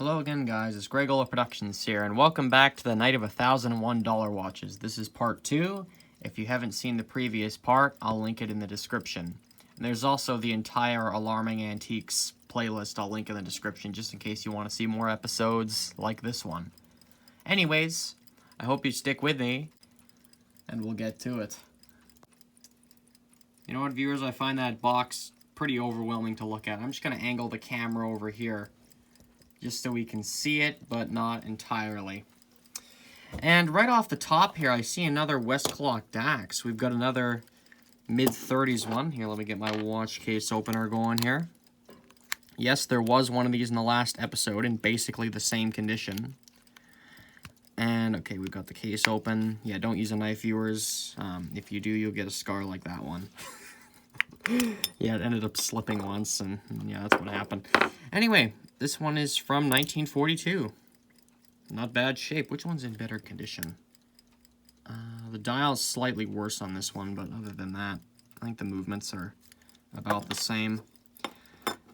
Hello again, guys. It's Gregola Productions here, and welcome back to the Night of $1,001 watches. This is part 2. If you haven't seen the previous part, I'll link it in the description. And there's also the entire Alarming Antiques playlist I'll link in the description, just in case you want to see more episodes like this one. Anyways, I hope you stick with me, and we'll get to it. You know what, viewers? I find that box pretty overwhelming to look at. I'm just going to angle the camera over here, just so we can see it, but not entirely. And right off the top here, I see another Westclox Dax. We've got another mid-30s one. Here, let me get my watch case opener going here. Yes, there was one of these in the last episode in basically the same condition. And, okay, we've got the case open. Yeah, don't use a knife, viewers. If you do, you'll get a scar like that one. Yeah, it ended up slipping once, and yeah, that's what happened. Anyway, this one is from 1942. Not bad shape. Which one's in better condition? The dial's slightly worse on this one, but other than that, I think the movements are about the same.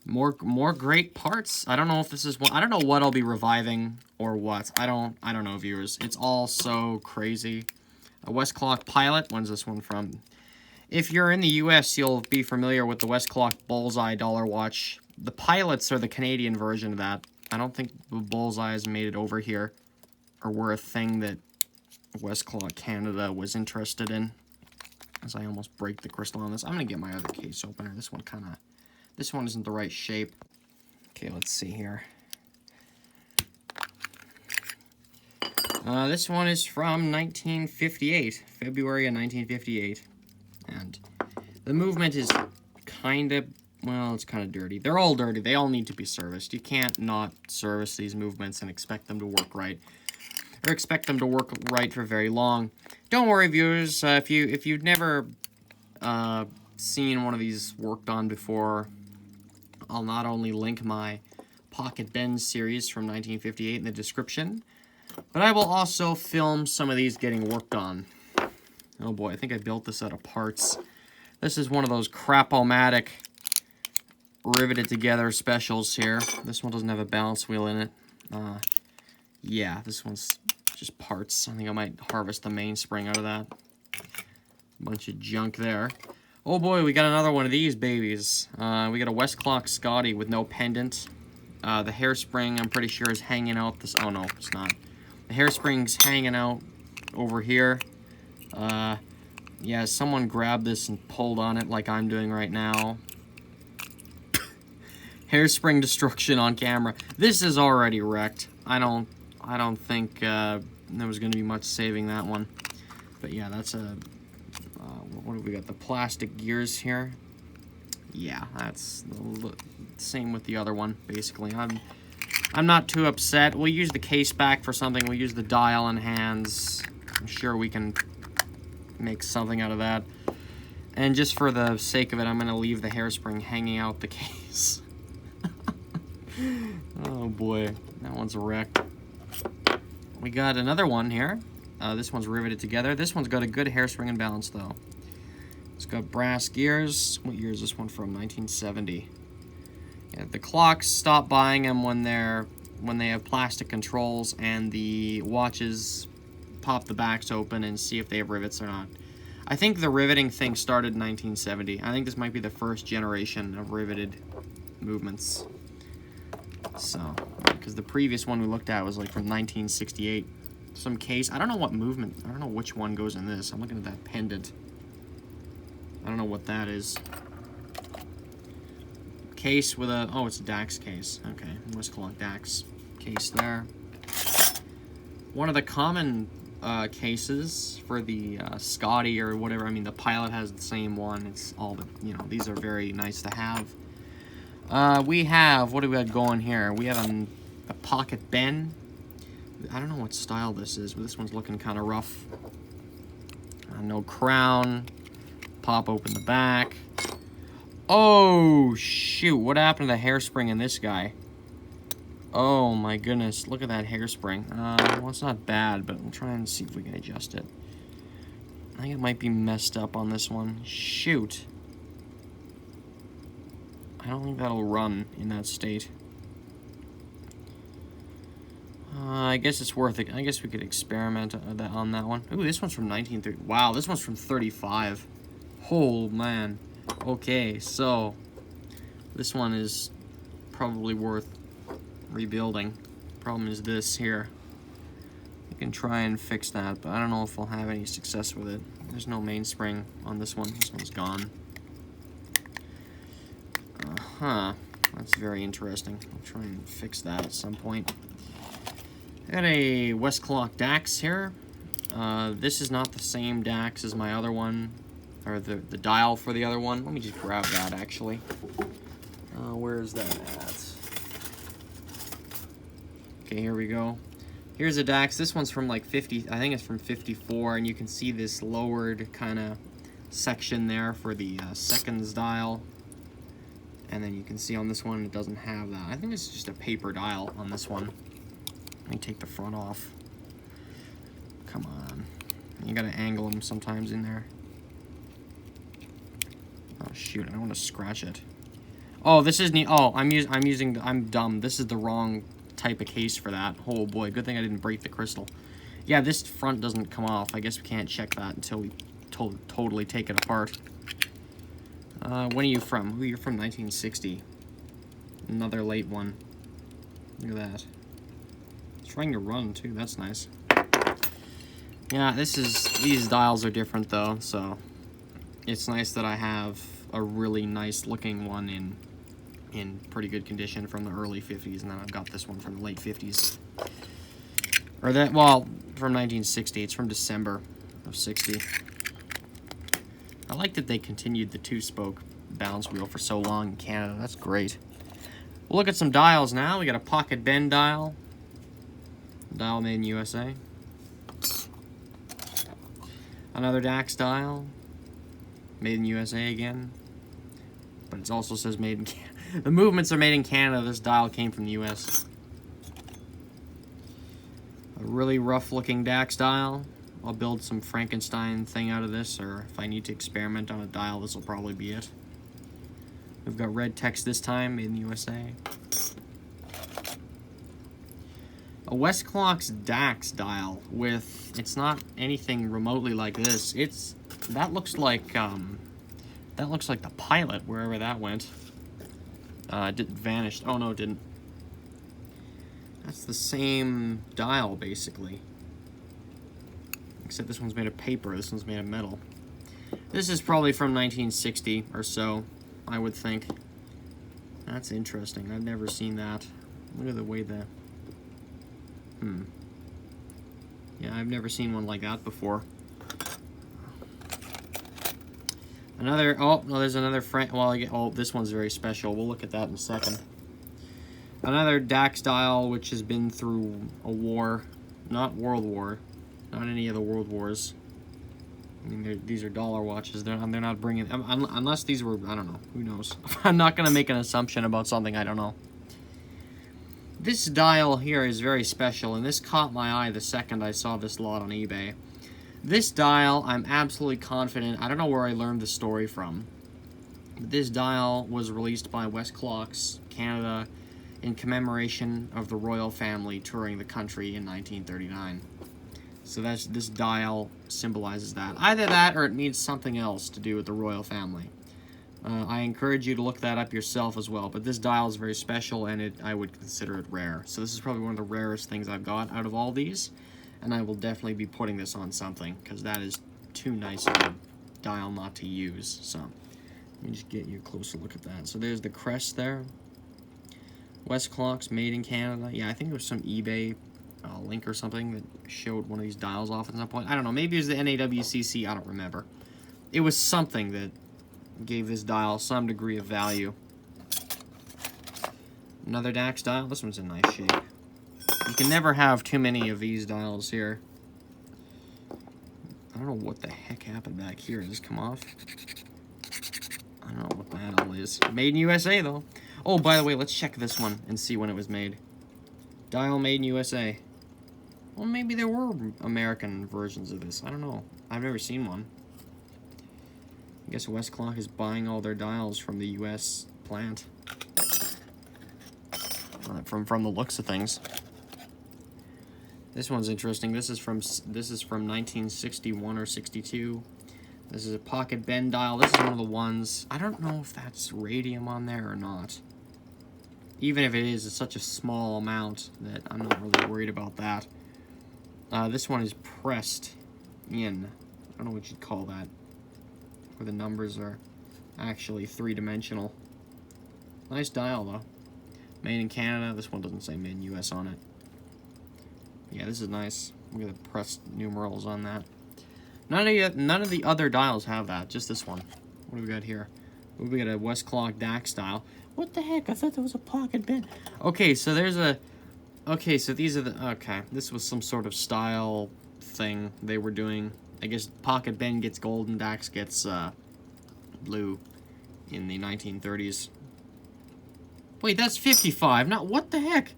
More great parts. I don't know if this is one. I don't know what I'll be reviving or what. I don't know, viewers. It's all so crazy. A Westclox Pilot. When's this one from? If you're in the US, you'll be familiar with the Westclox Bullseye dollar watch. The Pilots are the Canadian version of that. I don't think the Bullseyes made it over here, or were a thing that Westclox Canada was interested in. As I almost break the crystal on this. I'm going to get my other case opener. This one isn't the right shape. Okay, let's see here. This one is from 1958, February of 1958. And the movement is kind of, well, it's kind of dirty. They're all dirty. They all need to be serviced. You can't not service these movements and expect them to work right. Or expect them to work right for very long. Don't worry, viewers. If you've never seen one of these worked on before, I'll not only link my Pocket Bend series from 1958 in the description, but I will also film some of these getting worked on. Oh boy, I think I built this out of parts. This is one of those crap-o-matic riveted together specials here. This one doesn't have a balance wheel in it. Yeah, this one's just parts. I think I might harvest the mainspring out of that. Bunch of junk there. Oh boy, we got another one of these babies. We got a Westclox Scotty with no pendant. The hairspring, I'm pretty sure, is hanging out this... Oh no, it's not. The hairspring's hanging out over here. Yeah, someone grabbed this and pulled on it like I'm doing right now. Hairspring destruction on camera. This is already wrecked. I don't think there was going to be much saving that one. But yeah, that's a... what have we got? The plastic gears here. Yeah, that's the same with the other one, basically. I'm not too upset. We'll use the case back for something. We'll use the dial and hands. I'm sure we can make something out of that. And just for the sake of it, I'm going to leave the hairspring hanging out the case. Oh boy, that one's a wreck. We got another one here. This one's riveted together. This one's got a good hairspring and balance, though. It's got brass gears. What year is this one from? 1970. Yeah, the clocks stop buying them when they have plastic controls, and the watches pop the backs open and see if they have rivets or not. I think the riveting thing started in 1970. I think this might be the first generation of riveted movements. So, because the previous one we looked at was like from 1968. Some case, I don't know what movement, I don't know which one goes in this. I'm looking at that pendant. I don't know what that is. Case with a, oh, it's a Dax case. Okay, Westclox Dax case there. One of the common cases for the Scotty or whatever, I mean, the Pilot has the same one. It's all the, you know, these are very nice to have. We have, what do we got going here? We have a Pocket Bend. I don't know what style this is, but this one's looking kind of rough. No crown. Pop open the back. Oh, shoot. What happened to the hairspring in this guy? Oh, my goodness. Look at that hairspring. Well, it's not bad, but we'll try and see if we can adjust it. I think it might be messed up on this one. Shoot. I don't think that'll run in that state. I guess it's worth it. I guess we could experiment on that one. Ooh, this one's from 1930. Wow, this one's from 35. Oh, man. Okay, so this one is probably worth rebuilding. Problem is this here. You can try and fix that, but I don't know if I'll have any success with it. There's no mainspring on this one. This one's gone. That's very interesting. I'll try and fix that at some point. I got a Westclox DAX here. This is not the same DAX as my other one, or the dial for the other one. Let me just grab that, actually. Where is that at? Okay, here we go. Here's a DAX. This one's from like 50, I think it's from 54, and you can see this lowered kind of section there for the seconds dial. And then you can see on this one, it doesn't have that. I think it's just a paper dial on this one. Let me take the front off. Come on. You gotta angle them sometimes in there. Oh shoot, I don't want to scratch it. Oh, this is neat. Oh, I'm dumb. This is the wrong type of case for that. Oh boy, good thing I didn't break the crystal. Yeah, this front doesn't come off. I guess we can't check that until we totally take it apart. When are you from? Ooh, you're from 1960. Another late one. Look at that. It's trying to run too, that's nice. Yeah, these dials are different though, so it's nice that I have a really nice looking one in pretty good condition from the early 50s, and then I've got this one from the late 50s. Or that, well, from 1960. It's from December of 60. I like that they continued the two-spoke balance wheel for so long in Canada. That's great. We'll look at some dials now. We got a pocket bend dial. Dial made in USA. Another DAX dial. Made in USA again. But it also says made in Canada. The movements are made in Canada. This dial came from the US. A really rough-looking DAX dial. I'll build some Frankenstein thing out of this, or if I need to experiment on a dial, this will probably be it. We've got red text this time, made in the USA. A Westclox DAX dial with, it's not anything remotely like this. That looks like the Pilot, wherever that went. It vanished. Oh no, it didn't. That's the same dial, basically. Except this one's made of paper, this one's made of metal. This is probably from 1960 or so, I would think. That's interesting. I've never seen that. Look at the way the... Yeah, I've never seen one like that before. Another... Oh, no, there's another... Oh, this one's very special. We'll look at that in a second. Another DAX dial, which has been through a war. Not World War. Not any of the world wars. I mean, these are dollar watches. They're not bringing... Unless these were... I don't know. Who knows? I'm not going to make an assumption about something I don't know. This dial here is very special, and this caught my eye the second I saw this lot on eBay. This dial, I'm absolutely confident... I don't know where I learned the story from. But this dial was released by Westclox, Canada, in commemoration of the royal family touring the country in 1939. So this dial symbolizes that. Either that or it means something else to do with the royal family. I encourage you to look that up yourself as well. But this dial is very special, and I would consider it rare. So this is probably one of the rarest things I've got out of all these. And I will definitely be putting this on something, because that is too nice of a dial not to use. So let me just get you a closer look at that. So there's the crest there. Westclox, made in Canada. Yeah, I think there was some eBay link or something that showed one of these dials off at some point. I don't know, maybe it was the NAWCC, I don't remember. It was something that gave this dial some degree of value. Another DAX dial. This one's in nice shape. You can never have too many of these dials here. I don't know what the heck happened back here. Did this come off? I don't know what the hell it is. Made in USA, though. Oh, by the way, let's check this one and see when it was made. Dial made in USA. Well, maybe there were American versions of this. I don't know. I've never seen one. I guess Westclox is buying all their dials from the US plant. From the looks of things. This one's interesting. This is from 1961 or 62. This is a pocket bend dial. This is one of the ones. I don't know if that's radium on there or not. Even if it is, it's such a small amount that I'm not really worried about that. This one is pressed in. I don't know what you'd call that. Where the numbers are actually three-dimensional. Nice dial, though. Made in Canada. This one doesn't say made in US on it. Yeah, this is nice. Look at the pressed numerals on that. None of the other dials have that. Just this one. What do we got here? We got a Westclox DAC style. What the heck? I thought there was a pocket bend. Okay, so there's a... Okay, so these are the... Okay, this was some sort of style thing they were doing. I guess pocket bend gets gold and DAX gets blue in the 1930s. Wait, that's 55. Not... What the heck?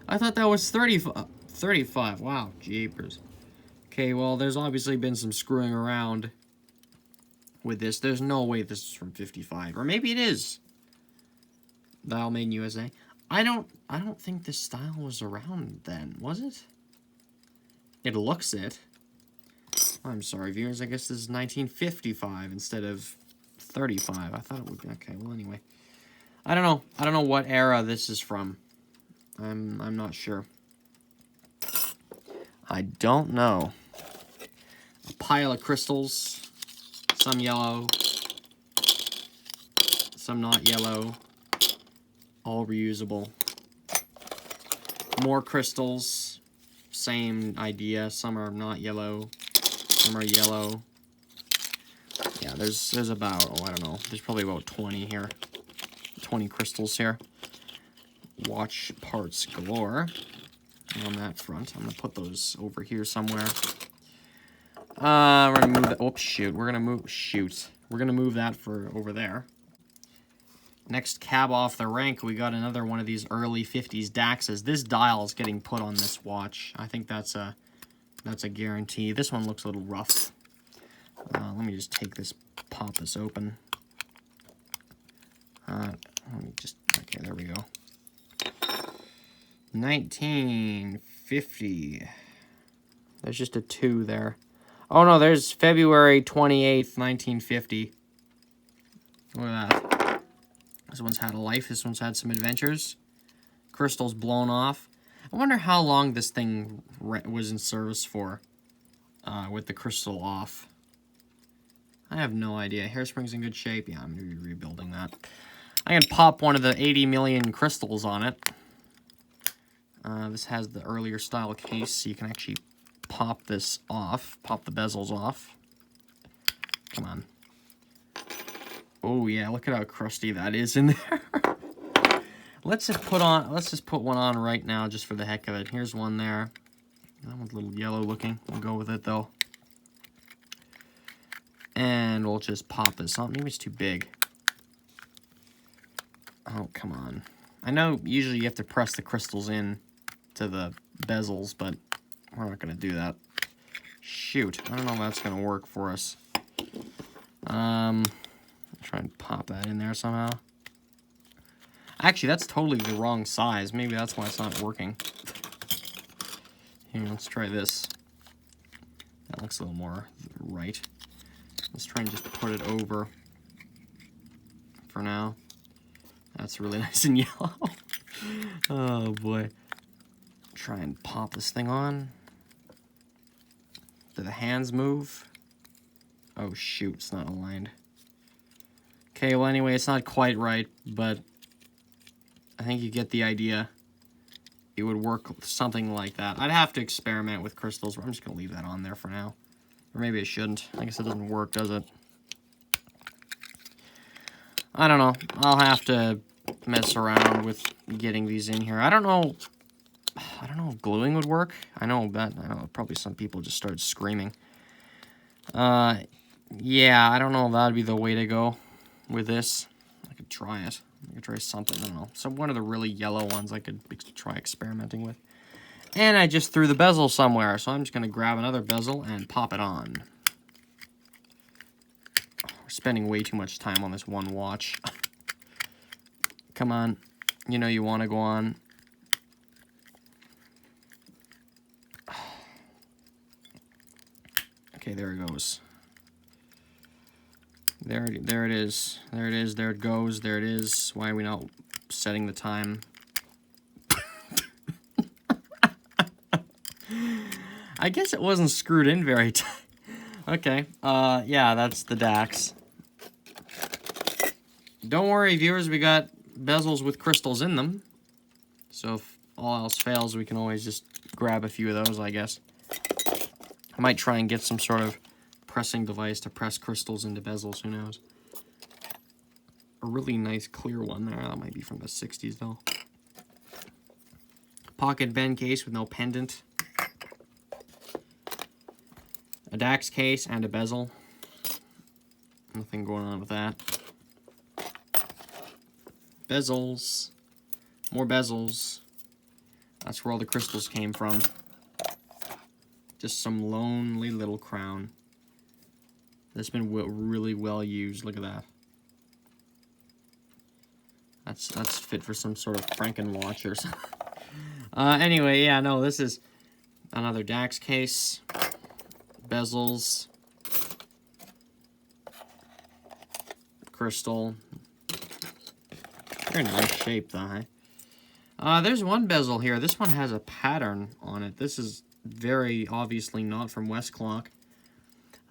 I thought that was 35. 35. Wow, jeepers. Okay, well, there's obviously been some screwing around with this. There's no way this is from 55. Or maybe it is. Dial made in USA. I don't think this style was around then, was it? It looks it. I'm sorry, viewers. I guess this is 1955 instead of 35. I thought it would be... Okay, well, anyway. I don't know. I don't know what era this is from. I'm not sure. I don't know. A pile of crystals. Some yellow. Some not yellow. All reusable. More crystals. Same idea. Some are not yellow. Some are yellow. Yeah, there's about, oh, I don't know. There's probably about 20 here. 20 crystals here. Watch parts galore. On that front. I'm going to put those over here somewhere. We're going to move that. Oops, shoot. We're going to move... Shoot. We're going to move that for over there. Next cab off the rank, we got another one of these early 50s DAXs. This dial is getting put on this watch. I think that's a guarantee. This one looks a little rough. Let me just take this, pop this open. Let me just... Okay, there we go. 1950. There's just a 2 there. Oh no, there's February 28th, 1950. Look at that. This one's had a life. This one's had some adventures. Crystal's blown off. I wonder how long this thing was in service for with the crystal off. I have no idea. Hairspring's in good shape. Yeah, I'm going to be rebuilding that. I can pop one of the 80 million crystals on it. This has the earlier style case, so you can actually pop this off, pop the bezels off. Come on. Oh yeah, look at how crusty that is in there. Let's just put one on right now just for the heck of it. Here's one there. That one's a little yellow looking. We'll go with it though. And we'll just pop this on. Maybe it's too big. Oh, come on. I know usually you have to press the crystals in to the bezels, but we're not going to do that. Shoot. I don't know if that's going to work for us. Try and pop that in there somehow. Actually, that's totally the wrong size. Maybe that's why it's not working. Here, let's try this. That looks a little more right. Let's try and just put it over for now. That's really nice and yellow. Oh, boy. Try and pop this thing on. Do the hands move? Oh, shoot. It's not aligned. Okay, well, anyway, it's not quite right, but I think you get the idea. It would work something like that. I'd have to experiment with crystals. I'm just going to leave that on there for now. Or maybe I shouldn't. I guess it doesn't work, does it? I don't know. I'll have to mess around with getting these in here. I don't know if gluing would work. I know probably some people just started screaming. Yeah, I don't know if that'd be the way to go with this. I could try it. I could try something, I don't know. So one of the really yellow ones I could try experimenting with. And I just threw the bezel somewhere, so I'm just going to grab another bezel and pop it on. We're spending way too much time on this one watch. Come on. You know you want to go on. Okay, there it goes. There it is. There it is. There it goes. There it is. Why are we not setting the time? I guess it wasn't screwed in very tight. Okay. Yeah, that's the DAX. Don't worry, viewers. We got bezels with crystals in them. So if all else fails, we can always just grab a few of those, I guess. I might try and get some sort of pressing device to press crystals into bezels, who knows. A really nice clear one there. That might be from the 60s, though. Pocket bend case with no pendant. A DAX case and a bezel. Nothing going on with that. Bezels. More bezels. That's where all the crystals came from. Just some lonely little crown. That's been really well used. Look at that. That's fit for some sort of Franken-watch or something. Anyway, yeah, no, this is another DAX case. Bezels. Crystal. Very nice shape, though, huh? There's one bezel here. This one has a pattern on it. This is very obviously not from Westclox.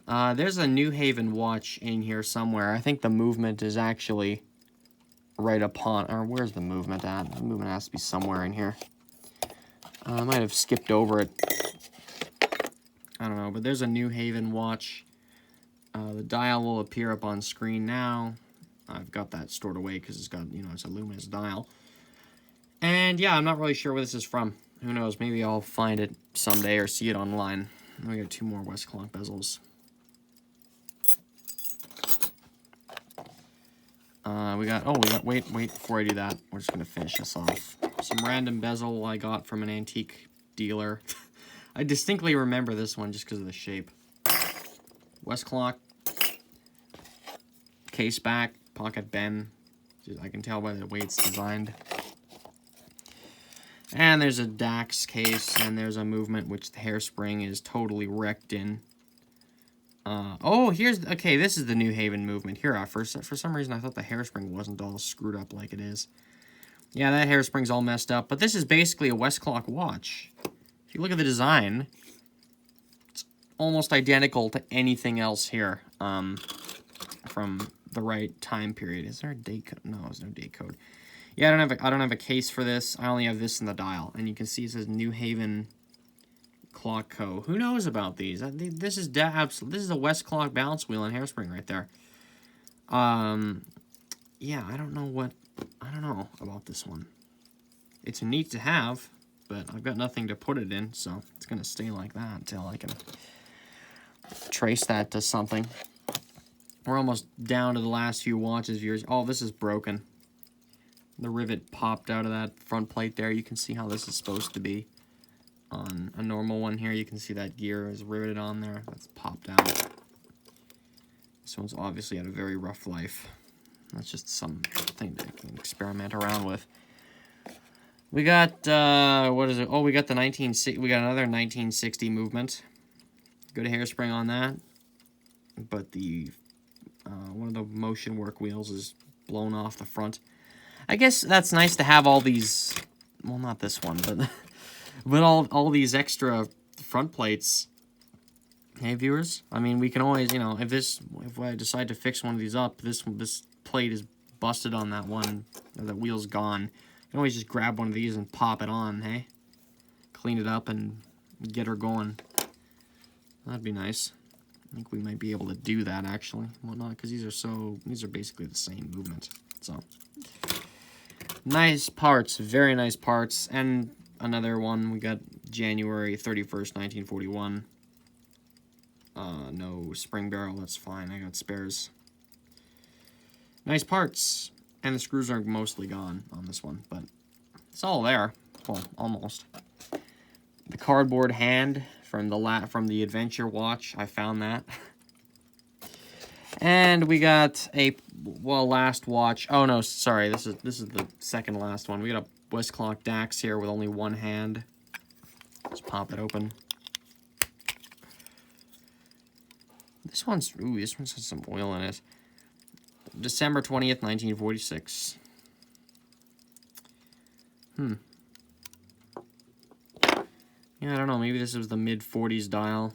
There's a New Haven watch in here somewhere. I think the movement is actually right upon, or where's the movement at? The movement has to be somewhere in here. I might have skipped over it. I don't know, but there's a New Haven watch. The dial will appear up on screen now. I've got that stored away because it's got, you know, it's a luminous dial. And yeah, I'm not really sure where this is from. Who knows? Maybe I'll find it someday or see it online. We got 2 more Westclox bezels. Wait, before I do that, we're just going to finish this off. Some random bezel I got from an antique dealer. I distinctly remember this one just because of the shape. Westclox. Case back, pocket bend. I can tell by the way it's designed. And there's a DAX case, and there's a movement which the hairspring is totally wrecked in. Okay, this is the New Haven movement. Here, for some reason, I thought the hairspring wasn't all screwed up like it is. Yeah, that hairspring's all messed up, but this is basically a Westclox watch. If you look at the design, it's almost identical to anything else here from the right time period. Is there a date code? No, there's no date code. Yeah, I don't have a case for this. I only have this in the dial, and you can see it says New Haven Clock Co. Who knows about these? This is a Westclox balance wheel and hairspring right there. Yeah, I don't know about this one. It's neat to have, but I've got nothing to put it in, so it's gonna stay like that until I can trace that to something. We're almost down to the last few watches, viewers. Oh, this is broken. The rivet popped out of that front plate there. You can see how this is supposed to be. On a normal one here, you can see that gear is riveted on there. That's popped out. This one's obviously had a very rough life. That's just something that I can experiment around with. We got, what is it? Oh, we got another 1960 movement. Good hairspring on that. But the, one of the motion work wheels is blown off the front. I guess that's nice to have all these, well, not this one, but but all these extra front plates. Hey, viewers, I mean, we can always, you know, if I decide to fix one of these up, this plate is busted on that one, or the wheel's gone. You can always just grab one of these and pop it on, hey? Clean it up and get her going. That'd be nice. I think we might be able to do that, actually. Well, not, because these are basically the same movement, so. Nice parts, very nice parts. And another one, we got January 31st, 1941. No spring barrel, that's fine. I got spares. Nice parts. And the screws are mostly gone on this one, but it's all there. Well, almost. The cardboard hand from the Adventure watch, I found that. And we got a last watch. Oh no, sorry, this is the second last one. We got a Westclox DAX here with only one hand. Let's pop it open. This one's, ooh, this one's got some oil in it. December 20th, 1946. Yeah, I don't know. Maybe this was the mid-40s dial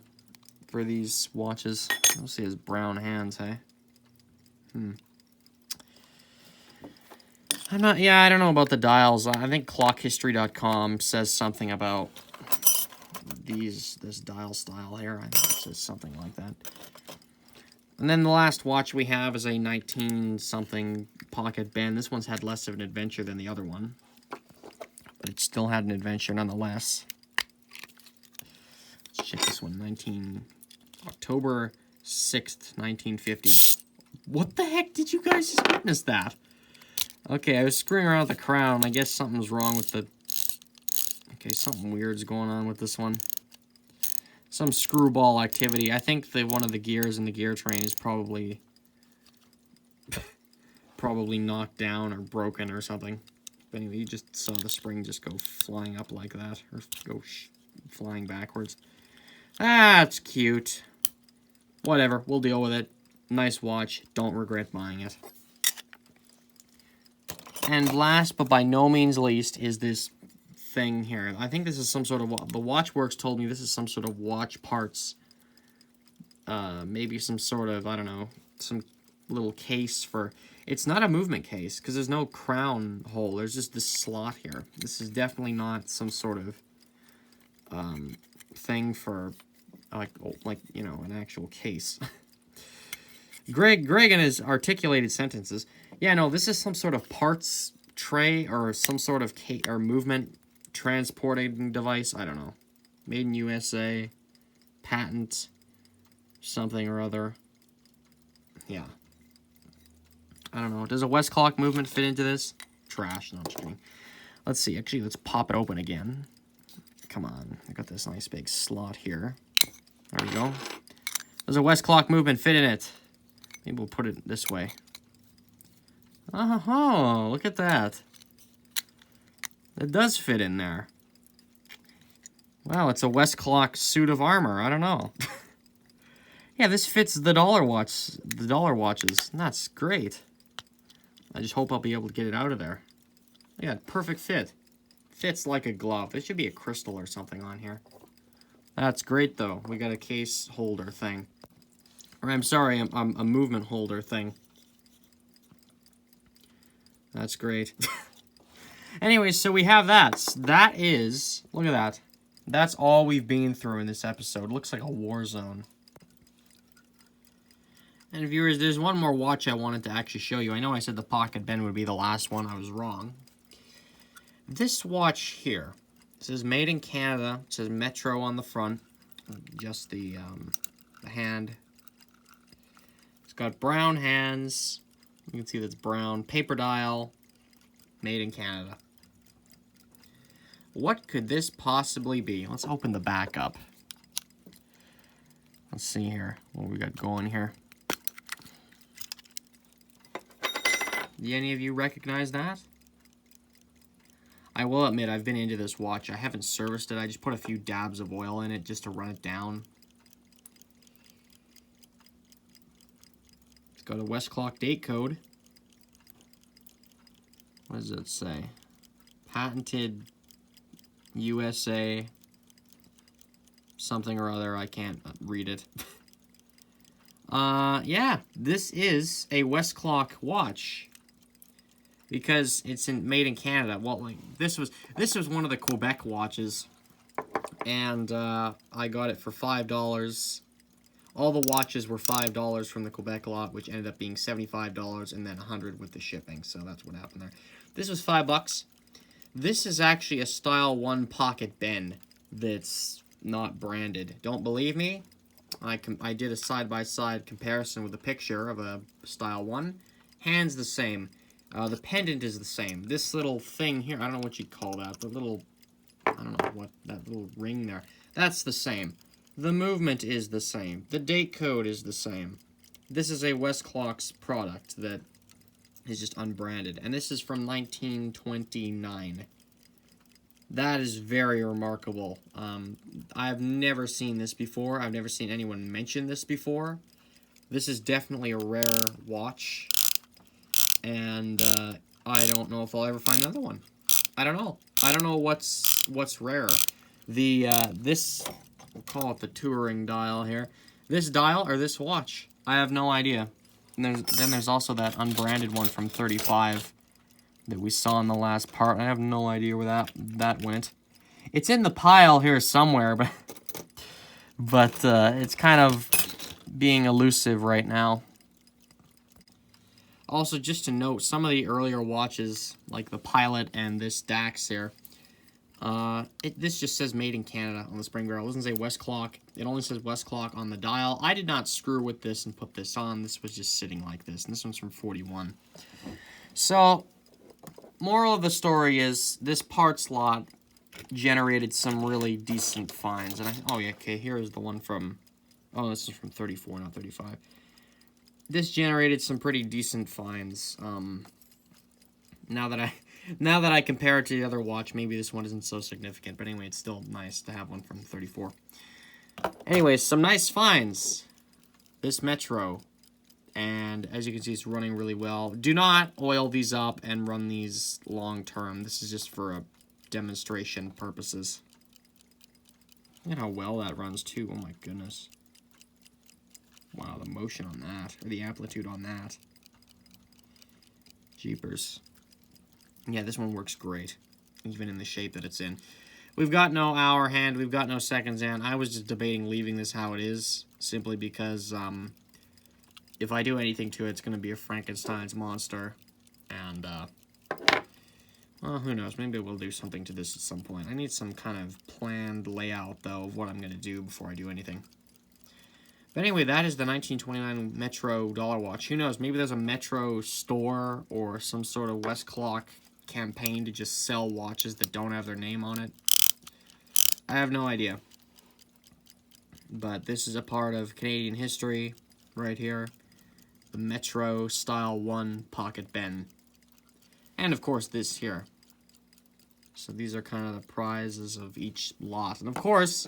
for these watches. I'll see his brown hands, hey? I don't know about the dials. I think clockhistory.com says something about this dial style here. I think it says something like that. And then the last watch we have is a 19-something pocket bend. This one's had less of an adventure than the other one, but it still had an adventure nonetheless. Let's check this one. October 6th, 1950. What the heck did you guys just witness that? Okay, I was screwing around with the crown. I guess something's wrong with the... Okay, something weird's going on with this one. Some screwball activity. I think one of the gears in the gear train is probably knocked down or broken or something. But anyway, you just saw the spring just go flying up like that, or go flying backwards. That's cute. Whatever, we'll deal with it. Nice watch. Don't regret buying it. And last, but by no means least, is this thing here. I think this is some sort of... The Watchworks told me this is some sort of watch parts. Maybe some sort of, I don't know, some little case for... It's not a movement case, because there's no crown hole. There's just this slot here. This is definitely not some sort of thing for, like you know, an actual case. Greg in his articulated sentences. Yeah, no, this is some sort of parts tray or some sort of movement transporting device. I don't know. Made in USA. Patent. Something or other. Yeah. I don't know. Does a Westclox movement fit into this? Trash. No, I'm just kidding. Let's see. Actually, let's pop it open again. Come on. I got this nice big slot here. There we go. Does a Westclox movement fit in it? Maybe we'll put it this way. Oh, look at that. It does fit in there. Wow, it's a Westclox suit of armor. I don't know. Yeah, this fits the dollar watches. That's great. I just hope I'll be able to get it out of there. Yeah, perfect fit. Fits like a glove. There should be a crystal or something on here. That's great, though. We got a case holder thing. Or I'm sorry, a movement holder thing. That's great. Anyways, so we have that. That is... Look at that. That's all we've been through in this episode. Looks like a war zone. And viewers, there's one more watch I wanted to actually show you. I know I said the pocket bend would be the last one. I was wrong. This watch here. It says made in Canada. It says Metro on the front. Just the hand. It's got brown hands. You can see that's brown. Paper dial. Made in Canada. What could this possibly be? Let's open the back up. Let's see here. What we got going here. Do any of you recognize that? I will admit, I've been into this watch. I haven't serviced it. I just put a few dabs of oil in it just to run it down. It's got a Westclox date code. What does it say? Patented USA something or other. I can't read it. Yeah, this is a Westclox watch. Because it's made in Canada. Well, like this was one of the Quebec watches, and I got it for $5. All the watches were $5 from the Quebec lot, which ended up being $75 and then $100 with the shipping. So that's what happened there. This was $5. This is actually a Style 1 pocket bend that's not branded. Don't believe me? I did a side-by-side comparison with a picture of a Style 1. Hands the same. The pendant is the same. This little thing here, I don't know what you'd call that. The little, I don't know what, that little ring there. That's the same. The movement is the same. The date code is the same. This is a Westclox product that is just unbranded. And this is from 1929. That is very remarkable. I've never seen this before. I've never seen anyone mention this before. This is definitely a rare watch, and I don't know if I'll ever find another one. I don't know. I don't know what's rare. This, we'll call it the touring dial here. This dial or this watch, I have no idea. And then there's also that unbranded one from 35 that we saw in the last part. I have no idea where that went. It's in the pile here somewhere, but it's kind of being elusive right now. Also, just to note, some of the earlier watches, like the Pilot and this Dax here, this just says Made in Canada on the spring barrel. It doesn't say Westclox. It only says Westclox on the dial. I did not screw with this and put this on. This was just sitting like this. And this one's from 41. So, moral of the story is, this parts lot generated some really decent finds. And oh yeah, okay, here is the one from, oh, this is from 34, not 35. This generated some pretty decent finds. Now that I compare it to the other watch, maybe this one isn't so significant. But anyway, it's still nice to have one from 34. Anyways, some nice finds. This Metro. And as you can see, it's running really well. Do not oil these up and run these long term. This is just for demonstration purposes. Look at how well that runs too. Oh my goodness. Wow, the motion on that, or the amplitude on that. Jeepers. Yeah, this one works great, even in the shape that it's in. We've got no hour hand, we've got no seconds hand. I was just debating leaving this how it is, simply because if I do anything to it, it's going to be a Frankenstein's monster. And, well, who knows, maybe we'll do something to this at some point. I need some kind of planned layout, though, of what I'm going to do before I do anything. But anyway, that is the 1929 Metro dollar watch. Who knows, maybe there's a Metro store or some sort of Westclox campaign to just sell watches that don't have their name on it. I have no idea. But this is a part of Canadian history right here. The Metro Style 1 Pocket Ben. And of course this here. So these are kind of the prizes of each lot. And of course,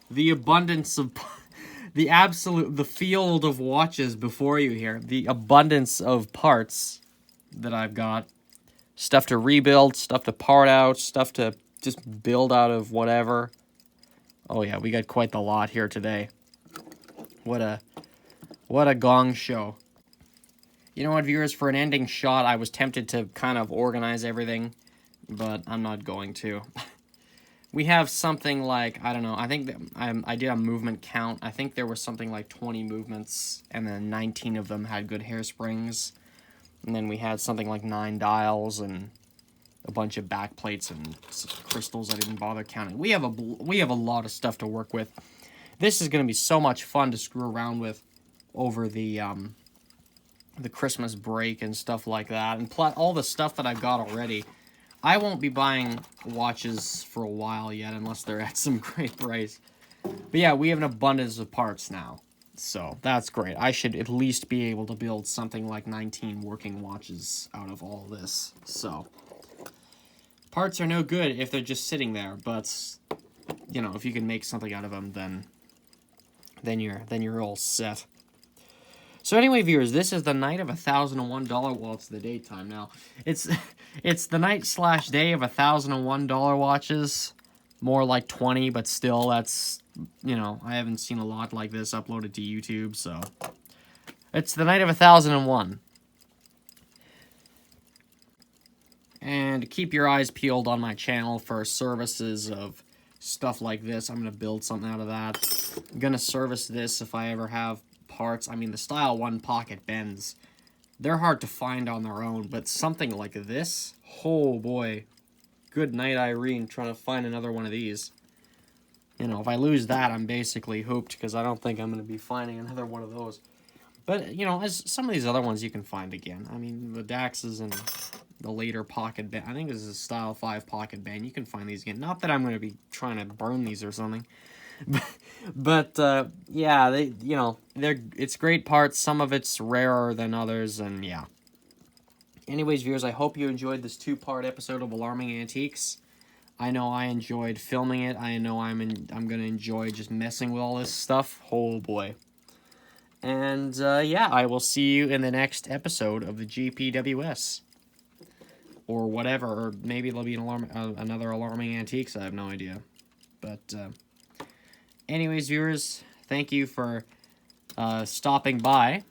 the abundance of... the field of watches before you here. The abundance of parts that I've got. Stuff to rebuild, stuff to part out, stuff to just build out of whatever. Oh yeah, we got quite the lot here today. What a gong show. You know what, viewers, for an ending shot, I was tempted to kind of organize everything, but I'm not going to. We have something like, I don't know, I think that I did a movement count. I think there was something like 20 movements, and then 19 of them had good hairsprings. And then we had something like 9 dials and a bunch of back plates and crystals I didn't bother counting. We have a lot of stuff to work with. This is going to be so much fun to screw around with over the Christmas break and stuff like that. And all the stuff that I've got already. I won't be buying watches for a while yet unless they're at some great price. But yeah, we have an abundance of parts now. So that's great. I should at least be able to build something like 19 working watches out of all this. So parts are no good if they're just sitting there, but you know, if you can make something out of them, then you're all set. So anyway, viewers, this is the night of $1,001. Well, it's the daytime now. It's the night/day of $1,001 watches. More like 20, but still, that's, you know, I haven't seen a lot like this uploaded to YouTube, so it's the night of 1001. And keep your eyes peeled on my channel for services of stuff like this. I'm gonna build something out of that. I'm gonna service this if I ever have parts. I mean, the Style 1 Pocket Bens, they're hard to find on their own, but something like this, oh boy, good night, Irene, trying to find another one of these. You know, if I lose that, I'm basically hooped, because I don't think I'm going to be finding another one of those. But, you know, as some of these other ones you can find again. I mean, the Daxes and the later Pocket Ben, I think this is a Style 5 Pocket Ben, you can find these again. Not that I'm going to be trying to burn these or something. But yeah, it's great parts. Some of it's rarer than others, and yeah. Anyways, viewers, I hope you enjoyed this 2-part episode of Alarming Antiques. I know I enjoyed filming it. I know I'm gonna enjoy just messing with all this stuff. Oh boy. And, yeah, I will see you in the next episode of the GPWS. Or whatever, or maybe it'll be another Alarming Antiques, I have no idea. But, anyways, viewers, thank you for stopping by.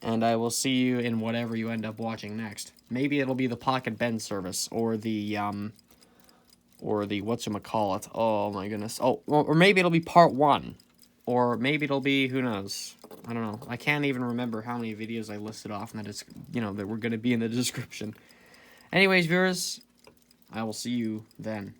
And I will see you in whatever you end up watching next. Maybe it'll be the Pocket Bend service, or the whatchamacallit. Oh, my goodness. Oh, or maybe it'll be part 1. Or maybe it'll be, who knows. I don't know. I can't even remember how many videos I listed off and that that were going to be in the description. Anyways, viewers, I will see you then.